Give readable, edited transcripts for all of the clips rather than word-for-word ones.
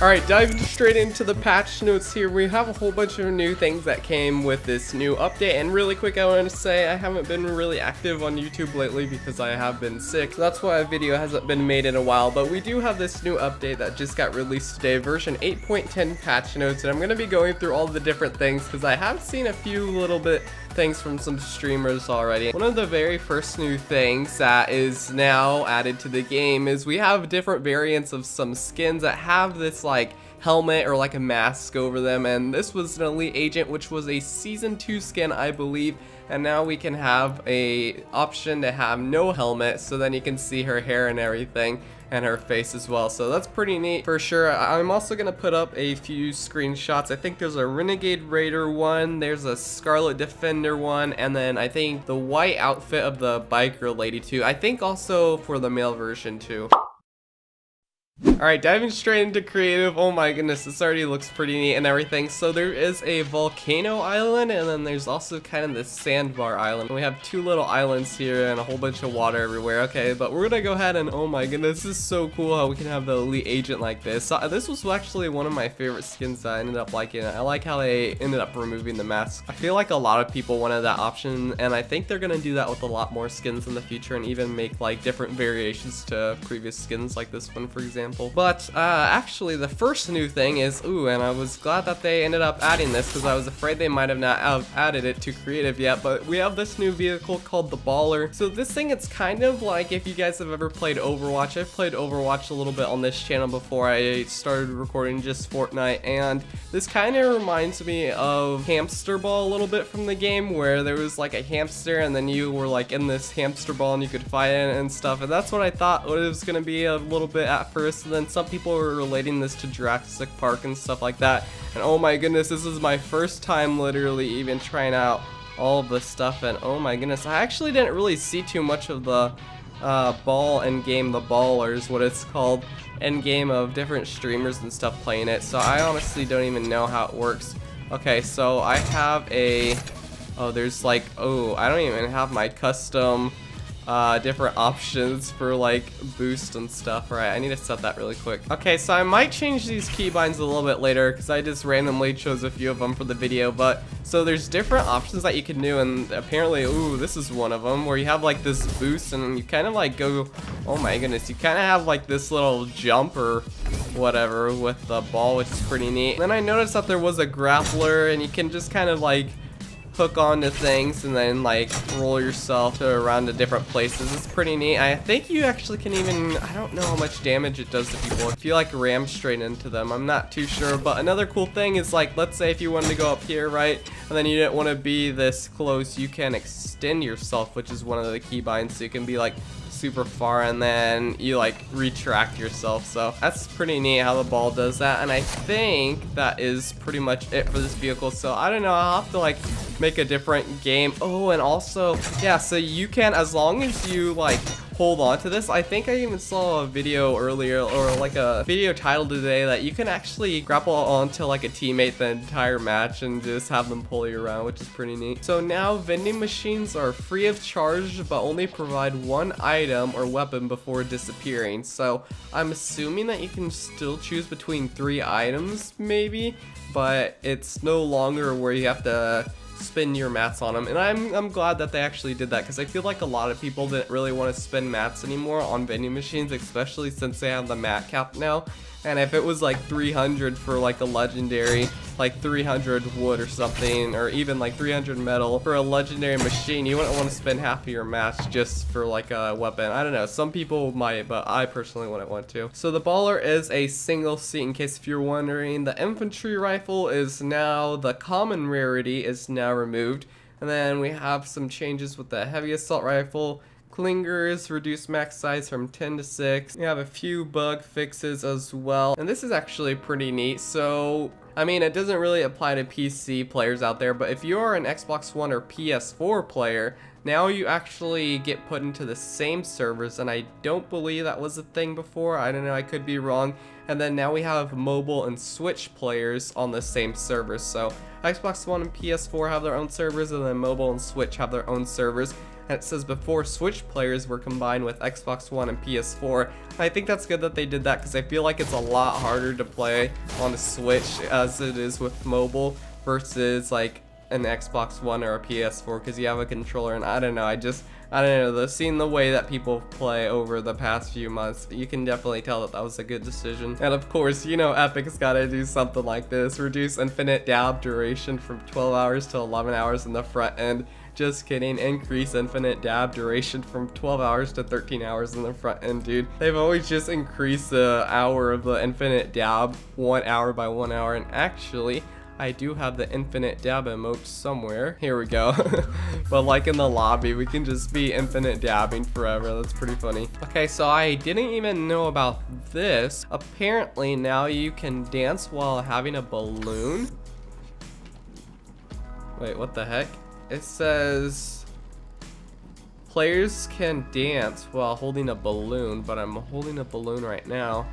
Alright, diving straight into the patch notes here, we have a whole bunch of new things that came with this new update, and really quick I want to say I haven't been really active on YouTube lately because I have been sick, so that's why a video hasn't been made in a while, but we do have this new update that just got released today, version 8.10 patch notes, and I'm going to be going through all the different things because I have seen a few little bit things from some streamers already. One of the very first new things that is now added to the game is we have different variants of some skins that have this like helmet or like a mask over them, and this was an elite agent, which was a season 2 skin I believe, and now we can have a option to have no helmet, so then you can see her hair and everything and her face as well, so that's pretty neat for sure. I'm also gonna put up a few screenshots. I think there's a Renegade Raider one, there's a Scarlet Defender one, and then I think the white outfit of the biker lady too. I think also for the male version too. Alright, diving straight into creative. Oh my goodness, this already looks pretty neat and everything. So there is a volcano island, and then there's also kind of this sandbar island. We have two little islands here and a whole bunch of water everywhere. Okay, but we're gonna go ahead and oh my goodness, this is so cool how we can have the elite agent like this. So, this was actually one of my favorite skins that I ended up liking. I like how they ended up removing the mask. I feel like a lot of people wanted that option, and I think they're gonna do that with a lot more skins in the future and even make like different variations to previous skins like this one for example. But actually the first new thing is, and I was glad that they ended up adding this because I was afraid they might have not added it to creative yet, but we have this new vehicle called the Baller. So this thing, it's kind of like if you guys have ever played Overwatch. I've played Overwatch a little bit on this channel before I started recording just Fortnite, and this kind of reminds me of Hamster Ball a little bit from the game, where there was like a hamster and then you were like in this hamster ball and you could fight it and stuff, and that's what I thought it was gonna be a little bit at first. And then some people were relating this to Jurassic Park and stuff like that, and oh my goodness, this is my first time literally even trying out all of this stuff, and oh my goodness, I actually didn't really see too much of the ball end game, the Ballers, what it's called, end game of different streamers and stuff playing it, so I honestly don't even know how it works. Okay, so I have a there's like I don't even have my custom different options for like boost and stuff. Right, I need to set that really quick. Okay, so I might change these keybinds a little bit later because I just randomly chose a few of them for the video, but so there's different options that you can do, and apparently this is one of them where you have like this boost and you kind of like go, oh my goodness, you kind of have like this little jump or whatever with the ball, which is pretty neat. And then I noticed that there was a grappler, and you can just kind of like hook onto things and then like roll yourself around to different places. It's pretty neat. I think you actually can even, I don't know how much damage it does to people if you like ram straight into them. I'm not too sure, but another cool thing is like, let's say if you wanted to go up here, right, and then you didn't want to be this close, you can extend yourself, which is one of the keybinds, so you can be like super far and then you like retract yourself. So that's pretty neat how the ball does that, and I think that is pretty much it for this vehicle. So I don't know, I'll have to like make a different game. And also, yeah, so you can, as long as you like hold on to this, I think I even saw a video earlier, or like a video title today, that you can actually grapple onto like a teammate the entire match and just have them pull you around, which is pretty neat. So now vending machines are free of charge but only provide one item or weapon before disappearing. So I'm assuming that you can still choose between 3 items maybe, but it's no longer where you have to spend your mats on them, and I'm glad that they actually did that, because I feel like a lot of people didn't really want to spend mats anymore on vending machines, especially since they have the mat cap now. And if it was like 300 for like a legendary, like 300 wood or something, or even like 300 metal for a legendary machine, you wouldn't want to spend half of your mats just for like a weapon. I don't know, some people might, but I personally wouldn't want to. So the Baller is a single seat, in case if you're wondering. The infantry rifle is now, the common rarity is now removed, and then we have some changes with the heavy assault rifle. Clingers reduce max size from 10 to 6. We have a few bug fixes as well, and this is actually pretty neat. So I mean, it doesn't really apply to PC players out there, but if you are an Xbox One or PS4 player, now you actually get put into the same servers, and I don't believe that was a thing before. I don't know, I could be wrong. And then now we have mobile and Switch players on the same servers, so Xbox One and PS4 have their own servers, and then mobile and Switch have their own servers. And it says before Switch players were combined with Xbox One and PS4. I think that's good that they did that because I feel like it's a lot harder to play on the Switch as it is with mobile versus like an Xbox One or a PS4 because you have a controller, and I don't know, seeing the way that people play over the past few months, you can definitely tell that that was a good decision. And of course, you know, Epic's gotta do something like this, reduce infinite dab duration from 12 hours to 11 hours in the front end. Just kidding, increase infinite dab duration from 12 hours to 13 hours in the front end, dude. They've always just increased the hour of the infinite dab 1 hour by 1 hour, and actually, I do have the infinite dab emote somewhere. Here we go. But like in the lobby, we can just be infinite dabbing forever. That's pretty funny. Okay, so I didn't even know about this. Apparently now you can dance while having a balloon. Wait, what the heck? It says players can dance while holding a balloon, but I'm holding a balloon right now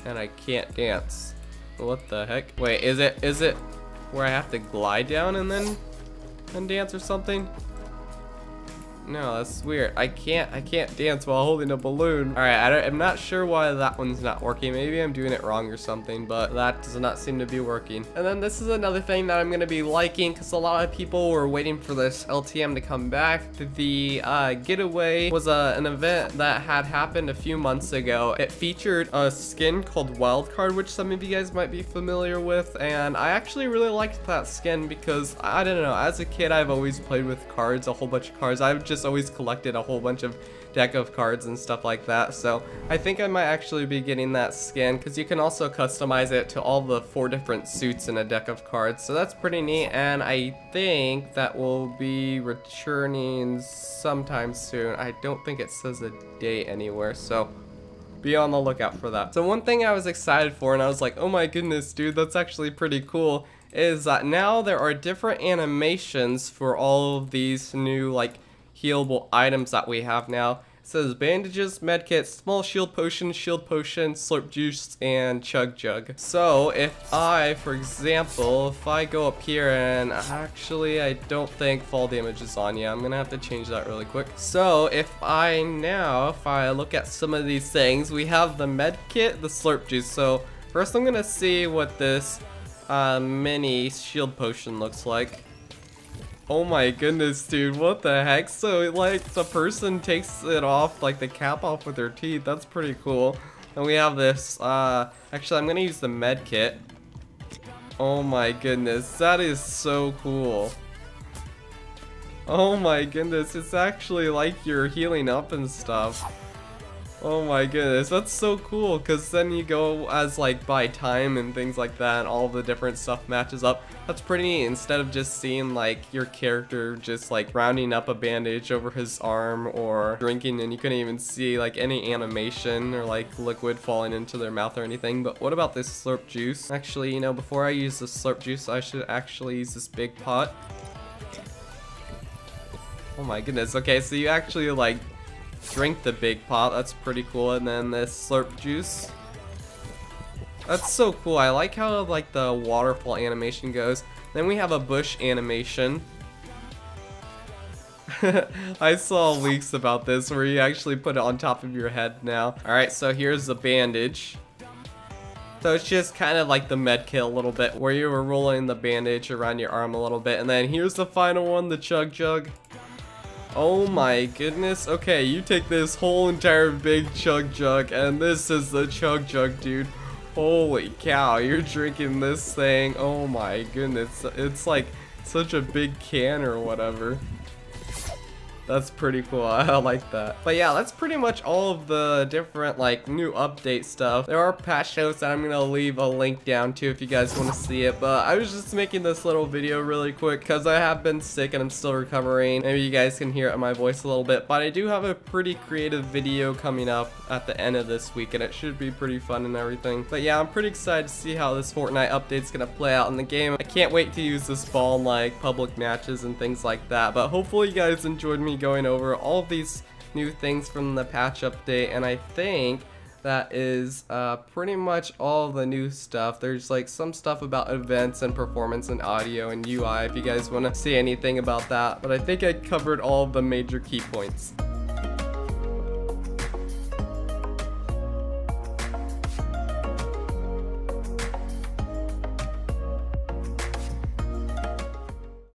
and I can't dance. What the heck? Wait, is it where I have to glide down and then dance or something? No, that's weird. I can't dance while holding a balloon. All right, I'm not sure why that one's not working. Maybe I'm doing it wrong or something, but that does not seem to be working. And then this is another thing that I'm gonna be liking because a lot of people were waiting for this LTM to come back. The getaway was an event that had happened a few months ago. It featured a skin called Wildcard, which some of you guys might be familiar with, and I actually really liked that skin because I don't know, as a kid I've always played with cards, a whole bunch of cards. I've just always collected a whole bunch of deck of cards and stuff like that, so I think I might actually be getting that skin because you can also customize it to all the 4 different suits in a deck of cards, so that's pretty neat. And I think that will be returning sometime soon. I don't think it says a date anywhere, so be on the lookout for that. So one thing I was excited for, and I was like, oh my goodness, dude, that's actually pretty cool, is that now there are different animations for all of these new like healable items that we have now. It says bandages, medkit, small shield potion, slurp juice, and chug jug. So if I, for example, if I go up here, and actually I don't think fall damage is on yet, I'm gonna have to change that really quick. So if I look at some of these things, we have the medkit, the slurp juice. So first I'm gonna see what this mini shield potion looks like. Oh my goodness, dude, what the heck? So like the person takes it off, like the cap off with their teeth. That's pretty cool. And we have this, actually I'm gonna use the med kit. Oh my goodness, that is so cool. Oh my goodness, it's actually like you're healing up and stuff. Oh my goodness, that's so cool, because then you go as like by time and things like that, and all the different stuff matches up. That's pretty neat, instead of just seeing like your character just like rounding up a bandage over his arm or drinking and you couldn't even see like any animation or like liquid falling into their mouth or anything. But what about this slurp juice? Actually, you know, before I use the slurp juice, I should actually use this big pot. Oh my goodness, okay, so you actually like drink the big pot. That's pretty cool. And then this slurp juice, that's so cool. I like how like the waterfall animation goes. Then we have a bush animation. I saw leaks about this where you actually put it on top of your head now. Alright, so here's the bandage. So it's just kind of like the med kit a little bit, where you were rolling the bandage around your arm a little bit. And then here's the final one, the chug jug. Oh my goodness. Okay, you take this whole entire big chug jug, and this is the chug jug, dude. Holy cow, you're drinking this thing. Oh my goodness. It's like such a big can or whatever. That's pretty cool. I like that. But yeah, that's pretty much all of the different like new update stuff. There are patch notes that I'm gonna leave a link down to if you guys want to see it. But I was just making this little video really quick because I have been sick and I'm still recovering. Maybe you guys can hear it in my voice a little bit. But I do have a pretty creative video coming up at the end of this week, and it should be pretty fun and everything. But yeah, I'm pretty excited to see how this Fortnite update's gonna play out in the game. I can't wait to use this ball in like public matches and things like that. But hopefully you guys enjoyed me going over all of these new things from the patch update, and I think that is pretty much all the new stuff. There's like some stuff about events and performance and audio and UI if you guys want to see anything about that, but I think I covered all of the major key points.